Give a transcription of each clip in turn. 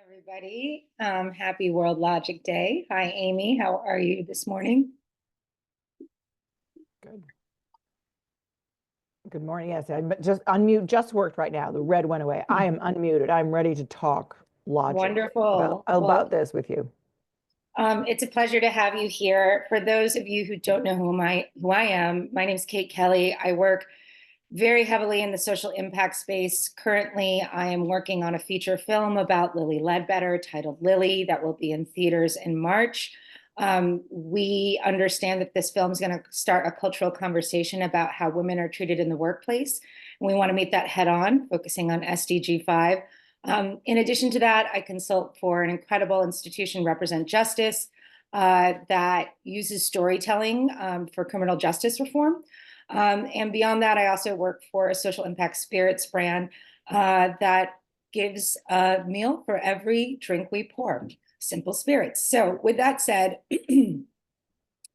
Everybody. Happy World Logic Day. Hi, Amy. How are you this morning? Good. Good morning. Yes, I just unmute just worked right now. The red went away. I am unmuted. I'm ready to talk logic Wonderful. about this with you. It's a pleasure to have you here. For those of you who don't know who I am, my name is Kate Kelley. I work very heavily in the social impact space. Currently, I am working on a feature film about Lily Ledbetter titled Lily that will be in theaters in March. We understand that this film is going to start a cultural conversation about how women are treated in the workplace. And we want to meet that head on, focusing on SDG 5. In addition to that, I consult for an incredible institution, Represent Justice, that uses storytelling for criminal justice reform. And beyond that, I also work for a social impact spirits brand that gives a meal for every drink we pour, simple spirits. So with that said,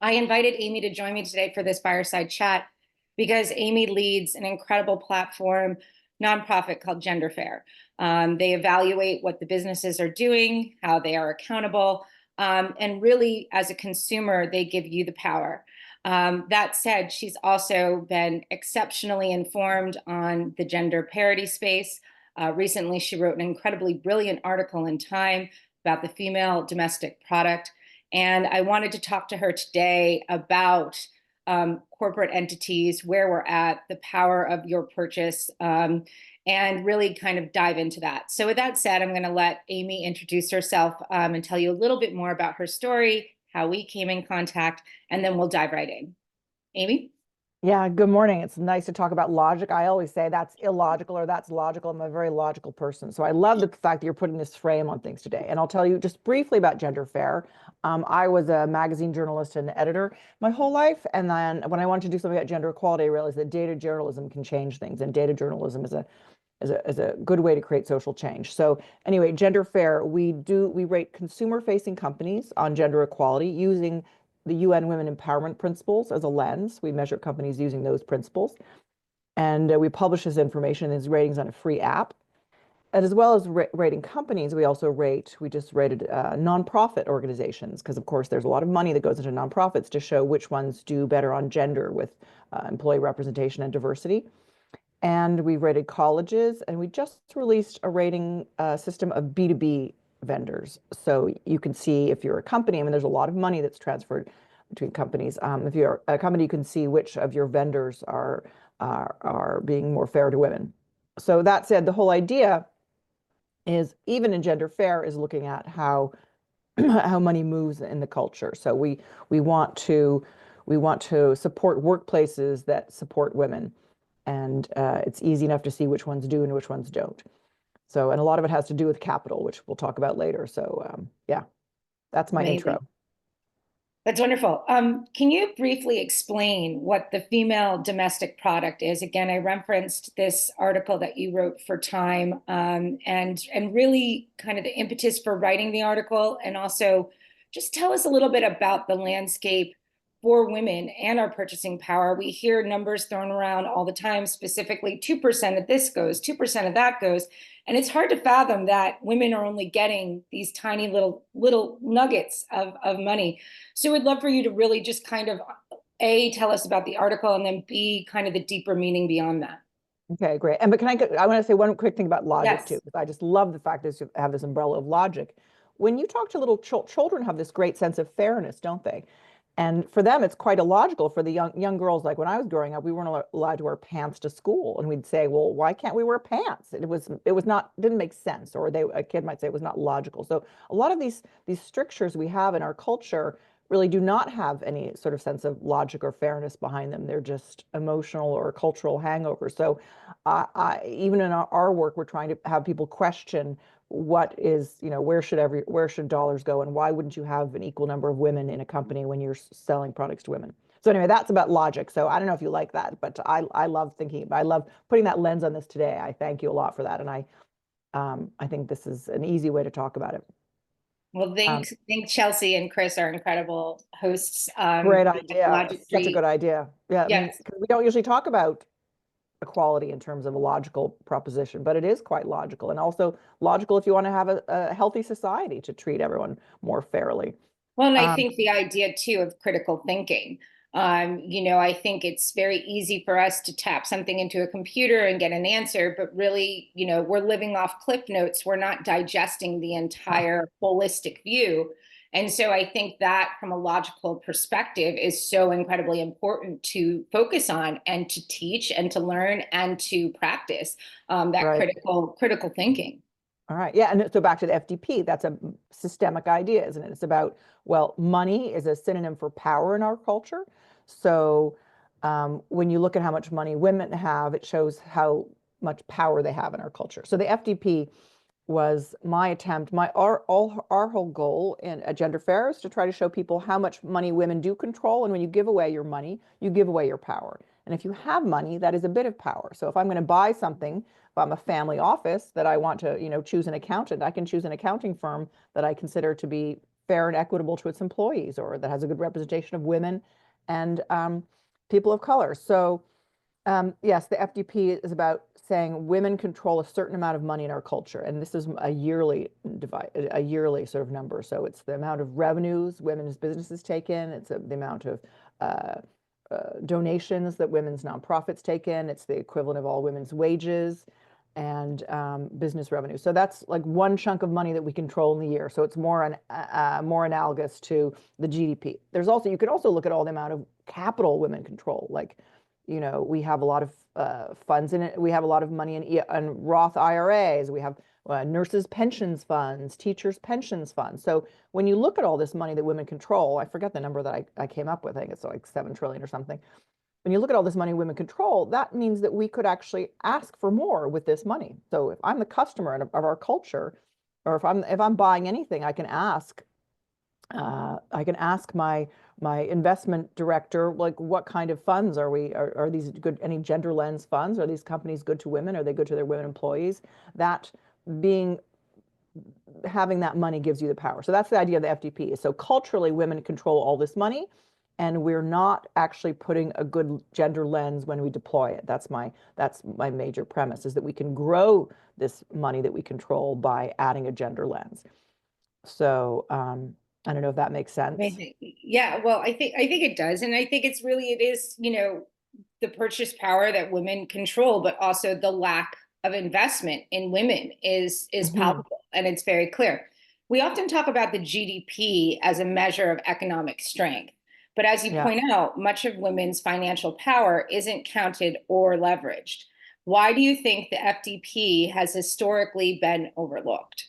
I invited Amy to join me today for this fireside chat because Amy leads an incredible platform nonprofit called Gender Fair. They evaluate what the businesses are doing, how they are accountable, and really, as a consumer, they give you the power. That said, she's also been exceptionally informed on the gender parity space. Recently, she wrote an incredibly brilliant article in Time about the female domestic product. And I wanted to talk to her today about corporate entities, where we're at, the power of your purchase, and really kind of dive into that. So with that said, I'm going to let Amy introduce herself and tell you a little bit more about her story, how we came in contact, and then we'll dive right in. Amy? Yeah, good morning. It's nice to talk about logic. I always say that's illogical or that's logical. I'm a very logical person. So I love the fact that you're putting this frame on things today. And I'll tell you just briefly about Gender Fair. I was a magazine journalist and editor my whole life. And then when I wanted to do something about gender equality, I realized that data journalism can change things. And data journalism is a good way to create social change. So anyway, Gender Fair, we rate consumer-facing companies on gender equality using the UN Women Empowerment Principles as a lens. We measure companies using those principles. And we publish this information, these ratings on a free app. And as well as rating companies, we just rated nonprofit organizations, because of course there's a lot of money that goes into nonprofits to show which ones do better on gender with employee representation and diversity. And we rated colleges, and we just released a rating system of B2B vendors. So you can see if you're a company, I mean, there's a lot of money that's transferred between companies. If you're a company, you can see which of your vendors are being more fair to women. So that said, the whole idea is, even in Gender Fair, is looking at how how money moves in the culture. So we want to support workplaces that support women. And it's easy enough to see which ones do and which ones don't. So, and a lot of it has to do with capital, which we'll talk about later. So, yeah, that's my Amazing. intro. That's wonderful. Can you briefly explain what the female domestic product is? Again, I referenced this article that you wrote for Time, and really kind of the impetus for writing the article, and also just tell us a little bit about the landscape for women and our purchasing power. We hear numbers thrown around all the time, specifically 2% of this goes, 2% of that goes. And it's hard to fathom that women are only getting these tiny little nuggets of money. So we'd love for you to really just kind of, A, tell us about the article, and then B, kind of the deeper meaning beyond that. Okay, great. And but I want to say one quick thing about logic Yes. too, because I just love the fact that you have this umbrella of logic. When you talk to little children, have this great sense of fairness, don't they? And for them, it's quite illogical. For the young girls, like when I was growing up, we weren't allowed to wear pants to school, and we'd say, "Well, why can't we wear pants?" Didn't make sense, or a kid might say it was not logical. So a lot of these strictures we have in our culture really do not have any sort of sense of logic or fairness behind them. They're just emotional or cultural hangovers. So even in our work, we're trying to have people question what is, where should dollars go, and why wouldn't you have an equal number of women in a company when you're selling products to women? So anyway, that's about logic. So I don't know if you like that, but I love putting that lens on this today. I thank you a lot for that, and I think this is an easy way to talk about it. Well, think Chelsea and Chris are incredible hosts. Great idea. Such a Logictry. good idea. Yeah, I mean, Yes. 'cause we don't usually talk about equality in terms of a logical proposition, but it is quite logical, and also logical if you want to have a healthy society to treat everyone more fairly. Well, and I Um, think the idea too of critical thinking. I think it's very easy for us to tap something into a computer and get an answer, but really, we're living off cliff notes. We're not digesting the entire holistic view. And so I think that from a logical perspective is so incredibly important to focus on and to teach and to learn and to practice that right. critical thinking. All right. Yeah. And so back to the FDP, that's a systemic idea, isn't it? It's about, well, money is a synonym for power in our culture. So when you look at how much money women have, it shows how much power they have in our culture. So the FDP was my attempt, our whole goal in a gender fair is to try to show people how much money women do control. And when you give away your money, you give away your power. And if you have money, that is a bit of power. So if I'm going to buy something, if I'm a family office that I want to, choose an accountant, I can choose an accounting firm that I consider to be fair and equitable to its employees, or that has a good representation of women and people of color. So yes, the FDP is about saying women control a certain amount of money in our culture, and this is a yearly sort of number. So it's the amount of revenues women's businesses take in. It's the amount of uh, donations that women's nonprofits take in. It's the equivalent of all women's wages and business revenue. So that's like one chunk of money that we control in the year. So it's more more analogous to the GDP. You can also look at all the amount of capital women control, like we have a lot of funds in it. We have a lot of money in Roth IRAs. We have nurses' pensions funds, teachers' pensions funds. So when you look at all this money that women control, I forget the number that I came up with. I think it's like 7 trillion or something. When you look at all this money women control, that means that we could actually ask for more with this money. So if I'm the customer of our culture, or if I'm buying anything, I can ask my investment director, like, what kind of funds are these good, any gender lens funds? Are these companies good to women? Are they good to their women employees? That being having that money gives you the power. So that's the idea of the FDP. So culturally, women control all this money, and we're not actually putting a good gender lens when we deploy it. That's my major premise, is that we can grow this money that we control by adding a gender lens. So I don't know if that makes sense. Yeah, well, I think it does, and I think it is, the purchase power that women control, but also the lack of investment in women is Mhm. palpable, and it's very clear. We often talk about the GDP as a measure of economic strength, but as you Yeah. point out, much of women's financial power isn't counted or leveraged. Why do you think the FDP has historically been overlooked?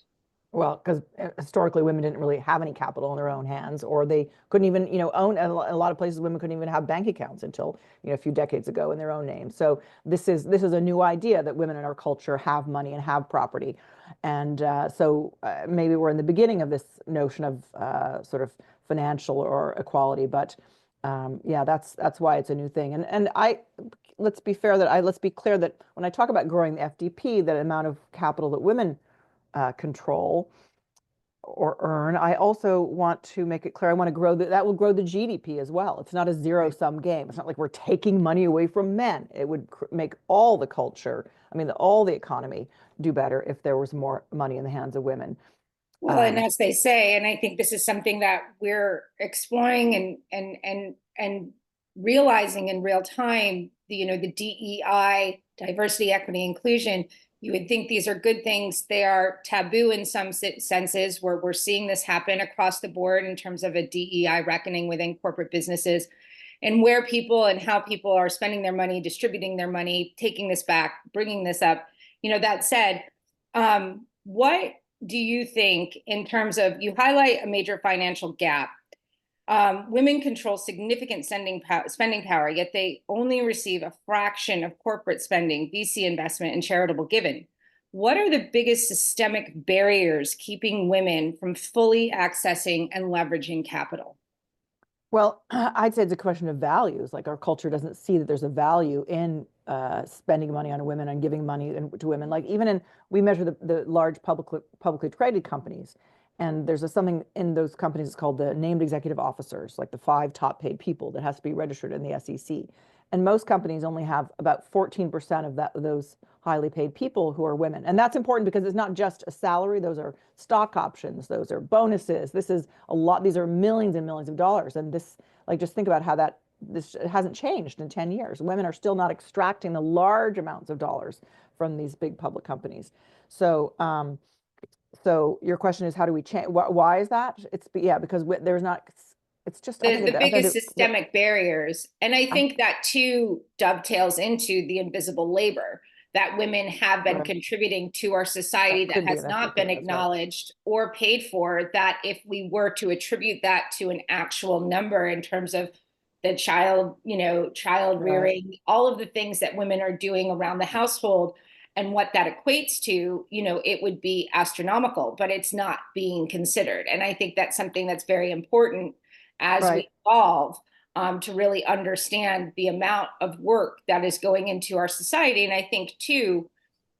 Well, because historically women didn't really have any capital in their own hands, or they couldn't even, own. A lot of places, women couldn't even have bank accounts until, a few decades ago in their own name. So this is a new idea that women in our culture have money and have property, and so maybe we're in the beginning of this notion of sort of financial or equality. But yeah, that's why it's a new thing. And let's be let's be clear that when I talk about growing the FDP, that amount of capital that women control or earn, I also want to make it clear I want to grow that will grow the GDP as well. It's not a zero-sum game. It's not like we're taking money away from men. It would make all the culture, all the economy do better if there was more money in the hands of women. Well, and as they say, and I think this is something that we're exploring and realizing in real time, the DEI, diversity, equity, inclusion. You would think these are good things. They are taboo in some senses, where we're seeing this happen across the board in terms of a DEI reckoning within corporate businesses, and where people and how people are spending their money, distributing their money, taking this back, bringing this up. That said, what do you think in terms of, you highlight a major financial gap? Women control significant spending power, yet they only receive a fraction of corporate spending, VC investment, and charitable giving. What are the biggest systemic barriers keeping women from fully accessing and leveraging capital? Well, I'd say it's a question of values. Like, our culture doesn't see that there's a value in spending money on women and giving money to women. Like, we measure the large publicly traded companies, and there's something in those companies called the named executive officers, like the 5 top paid people that has to be registered in the SEC. And most companies only have about 14% of those highly paid people who are women. And that's important because it's not just a salary. Those are stock options. Those are bonuses. This is a lot. These are millions and millions of dollars. And this, like, just think about how this hasn't changed in 10 years. Women are still not extracting the large amounts of dollars from these big public companies. So, so your question is, how do we change? Why is that? Yeah, because there's not, it's just, I think The it has biggest to, systemic barriers. And I think that too dovetails into the invisible labor that women have been right, contributing to our society that that could be, has not been that's right. acknowledged or paid for, that if we were to attribute that to an actual number in terms of the child, child Right. rearing, all of the things that women are doing around the household and what that equates to, it would be astronomical, but it's not being considered. And I think that's something that's very important as we Right. evolve, to really understand the amount of work that is going into our society. And I think too,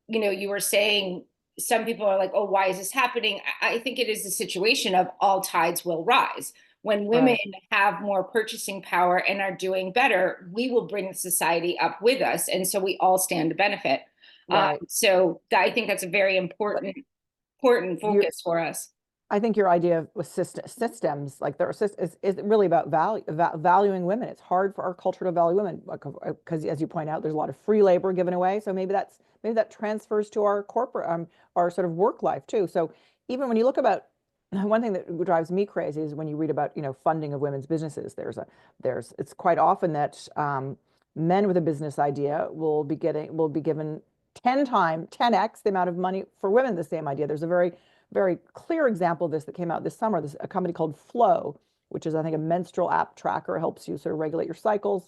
you were saying some people are like, oh, why is this happening? I think it is a situation of all tides will rise. When women Right. have more purchasing power and are doing better, we will bring the society up with us. And so we all stand to benefit. Right. I think that's a very But important you, focus for us. I think your idea with systems, like there are is really about valuing women. It's hard for our culture to value women because, as you point out, there's a lot of free labor given away. So maybe that transfers to our corporate, our sort of work life too. So even when you look about one thing that drives me crazy is when you read about, funding of women's businesses. It's quite often that men with a business idea will be given 10x the amount of money for women the same idea. There's a very clear example of this that came out this summer. This a company called Flow, which is, I think, a menstrual app tracker. It helps you sort of regulate your cycles.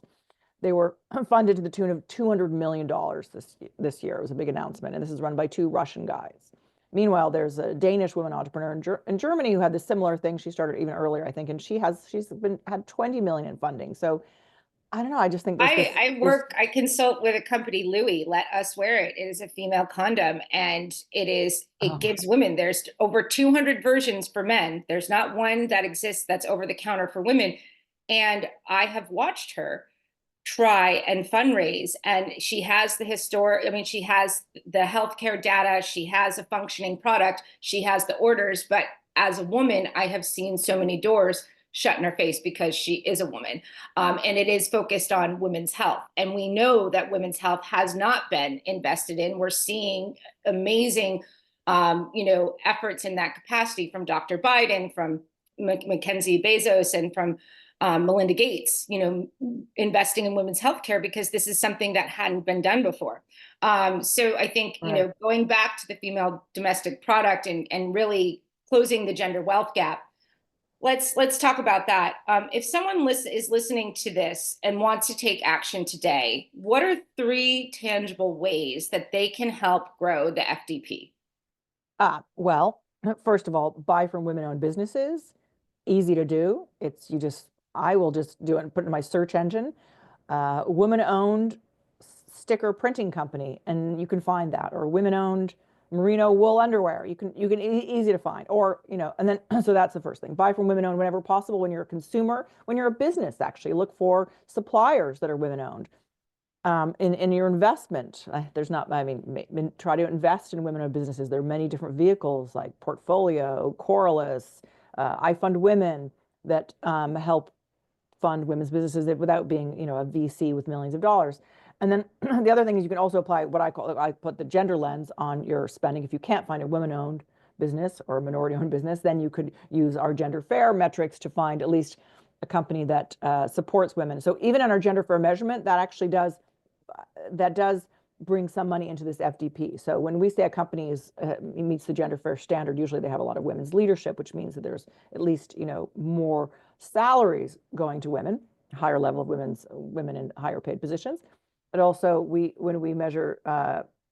They were funded to the tune of $200 million this year. It was a big announcement, and this is run by two Russian guys. Meanwhile, there's a Danish woman entrepreneur in Germany who had this similar thing. She started even earlier, I think, and she's had 20 million in funding. So I don't know. I just think I consult with a company, Louis, Let Us Wear It. It is a female condom, and it oh, gives women, there's over 200 versions for men. There's not one that exists that's over the counter for women. And I have watched her try and fundraise, and she has she has the healthcare data, she has a functioning product, she has the orders, but as a woman, I have seen so many doors shut in her face because she is a woman. And it is focused on women's health. And we know that women's health has not been invested in. We're seeing amazing, efforts in that capacity from Dr. Biden, from Mackenzie Bezos, and from Melinda Gates, investing in women's healthcare because this is something that hadn't been done before. So I think, right. going back to the female domestic product and really closing the gender wealth gap, let's talk about that. If someone is listening to this and wants to take action today, what are 3 tangible ways that they can help grow the FDP? Well, first of all, buy from women-owned businesses. Easy to do. I will just do it and put it in my search engine. Women-owned sticker printing company, and you can find that, or women-owned merino wool underwear. Easy to find, or and then so that's the first thing. Buy from women-owned whenever possible. When you're a consumer, when you're a business, actually look for suppliers that are women-owned. In your investment, there's not, I mean, try to invest in women-owned businesses. There are many different vehicles like Portfolio, Corliss, I Fund Women that help fund women's businesses without being, a VC with millions of dollars. And then the other thing is you can also apply I put the gender lens on your spending. If you can't find a women-owned business or a minority-owned business, then you could use our gender fair metrics to find at least a company that supports women. So even on our gender fair measurement, that does bring some money into this FDP. So when we say a company meets the gender fair standard, usually they have a lot of women's leadership, which means that there's at least more salaries going to women, higher level of women in higher paid positions. But also when we measure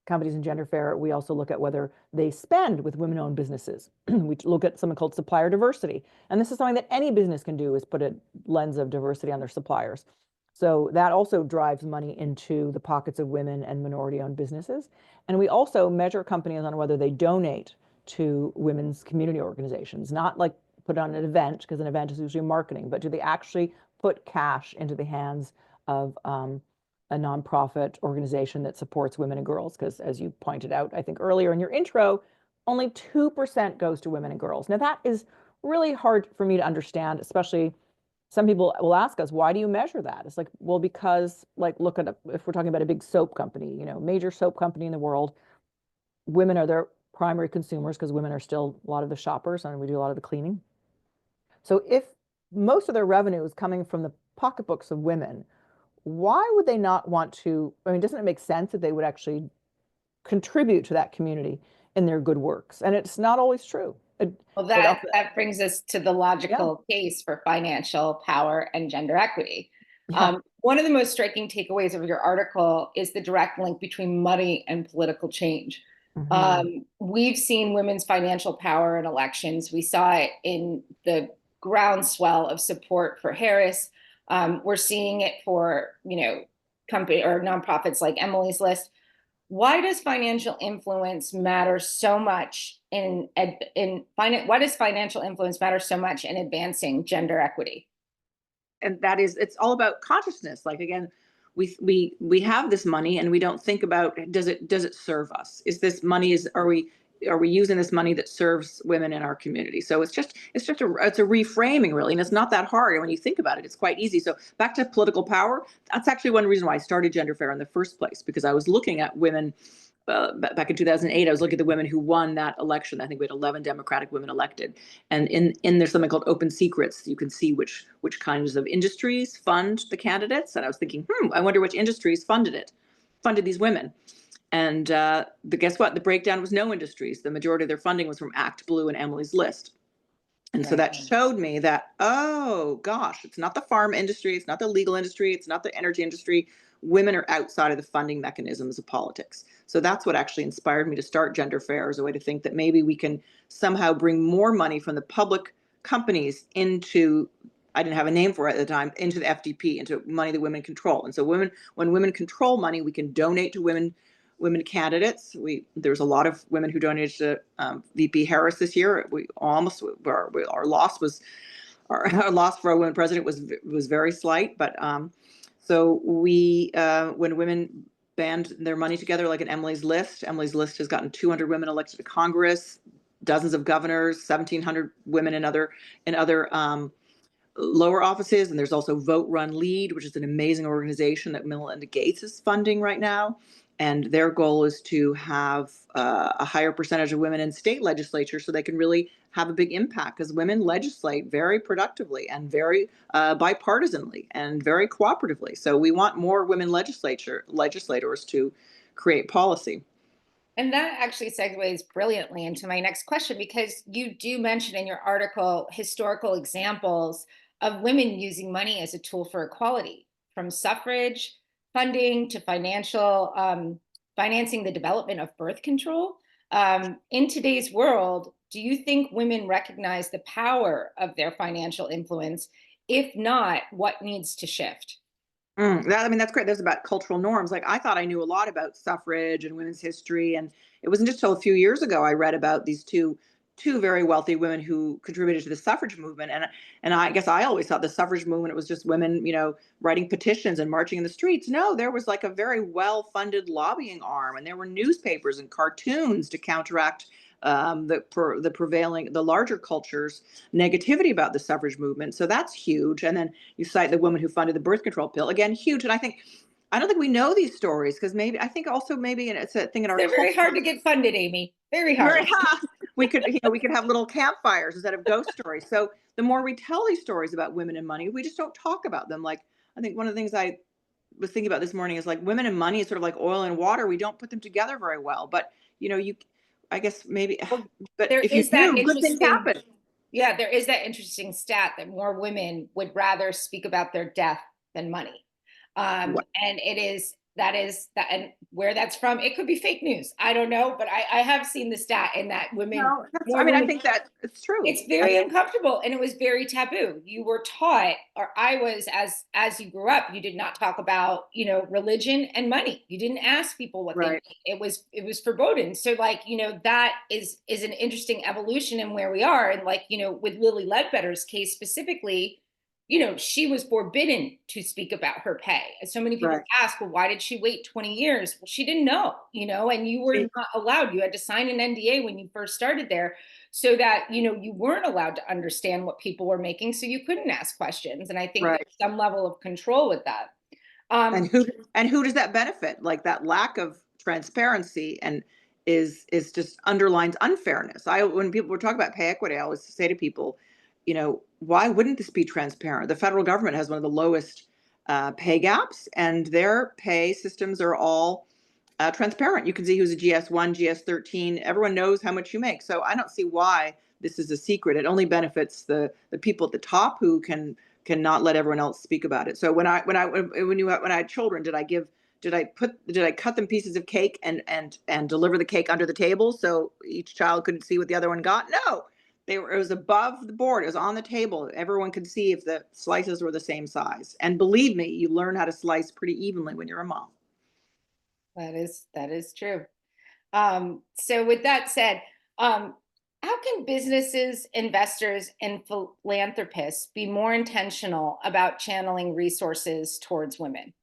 companies in gender fair, we also look at whether they spend with women-owned businesses. We look at something called supplier diversity, and this is something that any business can do: is put a lens of diversity on their suppliers. So that also drives money into the pockets of women and minority-owned businesses. And we also measure companies on whether they donate to women's community organizations, not like put on an event, because an event is usually marketing, but do they actually put cash into the hands of a nonprofit organization that supports women and girls, because as you pointed out, I think earlier in your intro, only 2% goes to women and girls. Now that is really hard for me to understand, especially some people will ask us, why do you measure that? It's like, well, because like, look at, if we're talking about a big soap company, major soap company in the world, women are their primary consumers because women are still a lot of the shoppers and we do a lot of the cleaning. So if most of their revenue is coming from the pocketbooks of women, why would they not want to? I mean, doesn't it make sense that they would actually contribute to that community in their good works? And it's not always true. Well, It that also, that brings us to the yeah, logical case for financial power and gender equity. yeah. One of the most striking takeaways of your article is the direct link between money and political change. Mhm. We've seen women's financial power in elections. We saw it in the groundswell of support for Harris. We're seeing it for, company or nonprofits like Emily's List. Why does financial influence matter so much why does financial influence matter so much in advancing gender equity? And that is, it's all about consciousness. Like, again, we have this money and we don't think about, does it serve us? Is this money, are we using this money that serves women in our community? So it's a reframing, really, and it's not that hard. And when you think about it, it's quite easy. So back to political power, that's actually one reason why I started Gender Fair in the first place, because I was looking at women. Back in 2008, I was looking at the women who won that election. I think we had 11 Democratic women elected, and in there's something called open secrets. You can see which kinds of industries fund the candidates. And I was thinking, I wonder which industries funded these women. And guess what? The breakdown was no industries. The majority of their funding was from Act Blue and Emily's List. And so that showed me that, oh gosh, it's not the farm industry, it's not the legal industry, it's not the energy industry. Women are outside of the funding mechanisms of politics. So that's what actually inspired me to start Gender Fair, as a way to think that maybe we can somehow bring more money from the public companies into, I didn't have a name for it at the time, into the FDP, into money that women control. And so when women control money, we can donate to women candidates. There's a lot of women who donated to VP Harris this year. Our loss for a women president was very slight. But so when women band their money together, like in Emily's List has gotten 200 women elected to Congress, dozens of governors, 1,700 women in other lower offices. And there's also Vote Run Lead, which is an amazing organization that Melinda Gates is funding right now. And their goal is to have a higher percentage of women in state legislatures so they can really have a big impact, because women legislate very productively and very bipartisanly and very cooperatively. So we want more women legislators to create policy. And that actually segues brilliantly into my next question, because you do mention in your article historical examples of women using money as a tool for equality, from suffrage funding to financing the development of birth control. In today's world, do you think women recognize the power of their financial influence? If not, what needs to shift? That's great. There's about cultural norms. Like, I thought I knew a lot about suffrage and women's history, and it wasn't just till a few years ago I read about these two very wealthy women who contributed to the suffrage movement. And I guess I always thought the suffrage movement was just women, writing petitions and marching in the streets. No, there was like a very well-funded lobbying arm, and there were newspapers and cartoons to counteract the larger culture's negativity about the suffrage movement. So that's huge. And then you cite the woman who funded the birth control pill, again, huge. And I don't think we know these stories, because I think also maybe it's a thing in our They're culture. very hard to get funded, Amy. Very hard. We could have little campfires instead of ghost stories. So the more we tell these stories about women and money, we just don't talk about them. Like, I think one of the things I was thinking about this morning is, like, women and money is sort of like oil and water. We don't put them together very well. But I guess maybe, Well, but there if you is that do, good things interesting, happen. yeah, there is that interesting stat that more women would rather speak about their death than money. And that is that, and where that's from, it could be fake news. I don't know, but I have seen the stat in that No, more women, I think that it's true. it's very uncomfortable, and it was very taboo. You were taught, or I was, as you grew up, you did not talk about, religion and money. You didn't ask people what they Right. made. It was forbidden. So, like, that is an interesting evolution in where we are. And, like, with Lily Ledbetter's case specifically, she was forbidden to speak about her pay. And so many people Right. ask, well, why did she wait 20 years? Well, she didn't know, and you were not allowed. You had to sign an NDA when you first started there so that, you weren't allowed to understand what people were making. So you couldn't ask questions. And I think Right. there's some level of control with that. And who does that benefit? Like that lack of transparency and is just underlines unfairness. When people were talking about pay equity, I always say to people, why wouldn't this be transparent? The federal government has one of the lowest pay gaps, and their pay systems are all transparent. You can see who's a GS1, GS13. Everyone knows how much you make. So I don't see why this is a secret. It only benefits the people at the top who cannot let everyone else speak about it. So when I had children, did I cut them pieces of cake and deliver the cake under the table so each child couldn't see what the other one got? No. It was above the board. It was on the table. Everyone could see if the slices were the same size. And believe me, you learn how to slice pretty evenly when you're a mom. That is true. So with that said, how can businesses, investors, and philanthropists be more intentional about channeling resources towards women?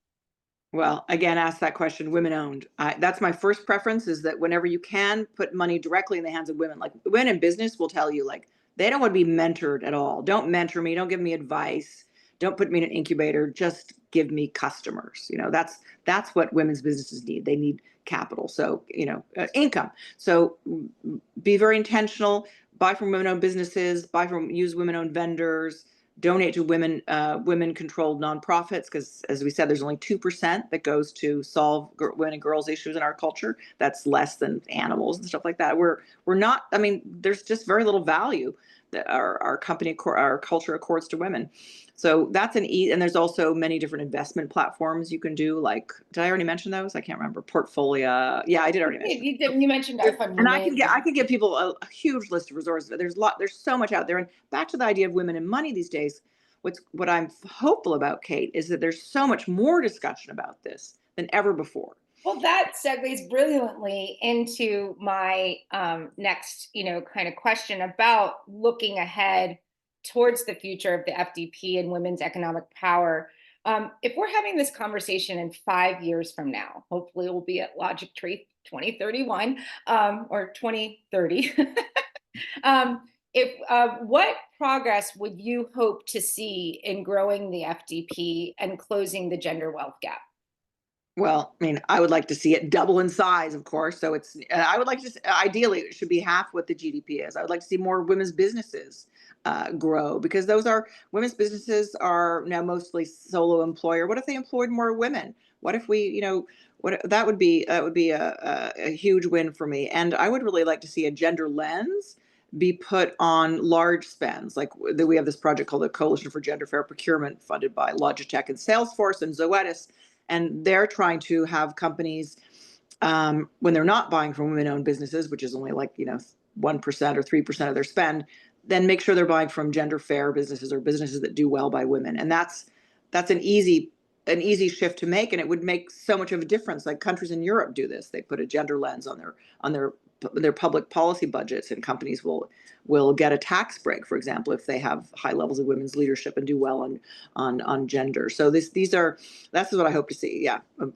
Well, again, ask that question, women owned. That's my first preference, is that whenever you can put money directly in the hands of women, like women in business will tell you, like, they don't want to be mentored at all. Don't mentor me. Don't give me advice. Don't put me in an incubator. Just give me customers. That's what women's businesses need. They need capital. So, income. So be very intentional, buy from women-owned businesses, use women-owned vendors, donate to women-controlled nonprofits, because, as we said, there's only 2% that goes to solve women and girls issues in our culture. That's less than animals and stuff like that. We're not. I mean, there's just very little value that our culture accords to women. So that's and there's also many different investment platforms you can do. Like, did I already mention those? I can't remember. Portfolio. Yeah, I did already mention. You mentioned iFund. And I can give people a huge list of resources. There's so much out there. And back to the idea of women and money these days, what I'm hopeful about, Kate, is that there's so much more discussion about this than ever before. Well, that segues brilliantly into my next, kind of question about looking ahead towards the future of the FDP and women's economic power. If we're having this conversation in 5 years from now, hopefully we'll be at Logictry 2031 or 2030. What progress would you hope to see in growing the FDP and closing the gender wealth gap? Well, I mean, I would like to see it double in size, of course. So I would like to, ideally, it should be half what the GDP is. I would like to see more women's businesses grow, because women's businesses are now mostly solo employer. What if they employed more women? What if we, that would be a huge win for me. And I would really like to see a gender lens be put on large spends. Like, we have this project called the Coalition for Gender Fair Procurement, funded by Logitech and Salesforce and Zoetis. And they're trying to have companies, when they're not buying from women-owned businesses, which is only like 1% or 3% of their spend, then make sure they're buying from gender fair businesses or businesses that do well by women. And that's an easy shift to make, and it would make so much of a difference. Like, countries in Europe do this; they put a gender lens on their public policy budgets, and companies will get a tax break, for example, if they have high levels of women's leadership and do well on gender. So that's what I hope to see. Yeah, a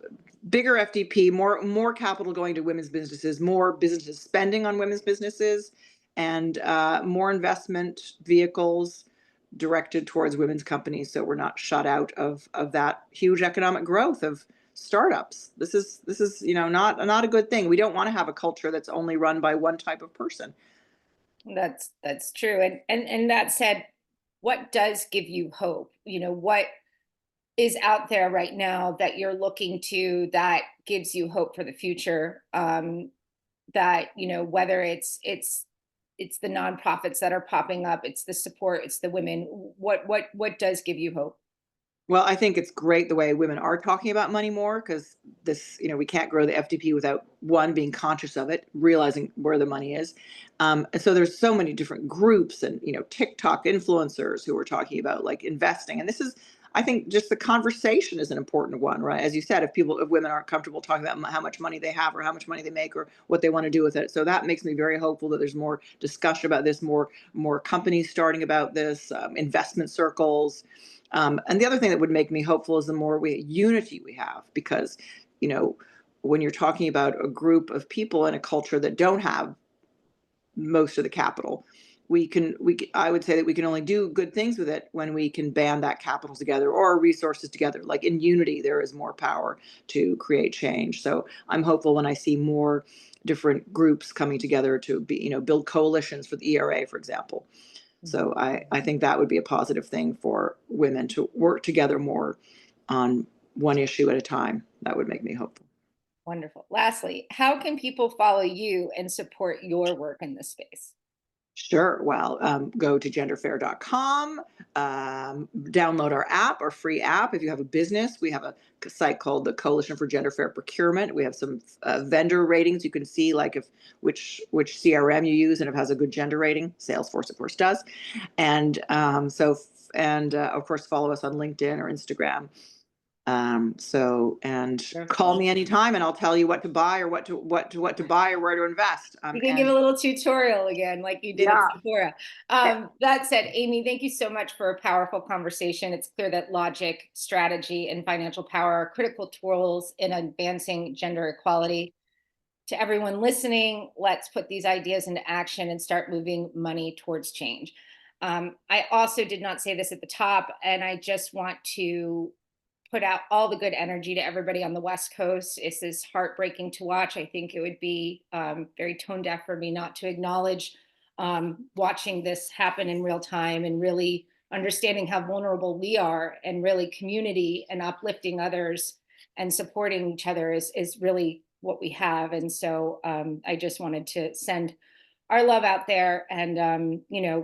bigger FDP, more capital going to women's businesses, more businesses spending on women's businesses, and more investment vehicles directed towards women's companies, so we're not shut out of that huge economic growth of startups. This is not a good thing. We don't want to have a culture that's only run by one type of person. That's true. And that said, what does give you hope? What is out there right now that you're looking to that gives you hope for the future? That, whether it's the nonprofits that are popping up, it's the support, it's the women. What does give you hope? Well, I think it's great the way women are talking about money more, because we can't grow the FDP without, one, being conscious of it, realizing where the money is. And so there's so many different groups and, TikTok influencers who are talking about, like, investing. And I think just the conversation is an important one, right? As you said, if women aren't comfortable talking about how much money they have or how much money they make or what they want to do with it. So that makes me very hopeful that there's more discussion about this, more companies starting about this, investment circles. And the other thing that would make me hopeful is the more unity we have, because, you know, when you're talking about a group of people in a culture that don't have most of the capital, I would say that we can only do good things with it when we can band that capital together or resources together. Like in unity, there is more power to create change. So I'm hopeful when I see more different groups coming together to be, build coalitions for the ERA, for example. So I think that would be a positive thing for women to work together more on one issue at a time. That would make me hopeful. Wonderful. Lastly, how can people follow you and support your work in this space? Sure. Well, go to genderfair.com, download our app, our free app. If you have a business, we have a site called the Coalition for Gender Fair Procurement. We have some vendor ratings. You can see like which CRM you use and if it has a good gender rating. Salesforce, of course, does. And of course, follow us on LinkedIn or Instagram. Call me anytime and I'll tell you what to buy or what to buy or where to invest. You can give a little tutorial again, like you did at Sephora. That said, Amy, thank you so much for a powerful conversation. It's clear that logic, strategy, and financial power are critical tools in advancing gender equality. To everyone listening, let's put these ideas into action and start moving money towards change. I also did not say this at the top, and I just want to put out all the good energy to everybody on the West Coast. This is heartbreaking to watch. I think it would be very tone deaf for me not to acknowledge watching this happen in real time and really understanding how vulnerable we are, and really community and uplifting others and supporting each other is really what we have. And so I just wanted to send our love out there and,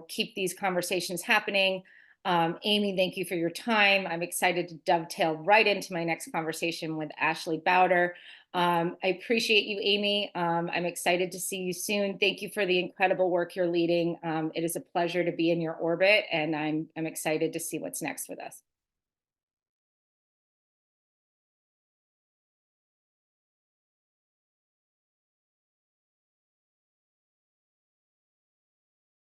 keep these conversations happening. Amy, thank you for your time. I'm excited to dovetail right into my next conversation with Ashley Bowder. I appreciate you, Amy. I'm excited to see you soon. Thank you for the incredible work you're leading. It is a pleasure to be in your orbit, and I'm excited to see what's next with us.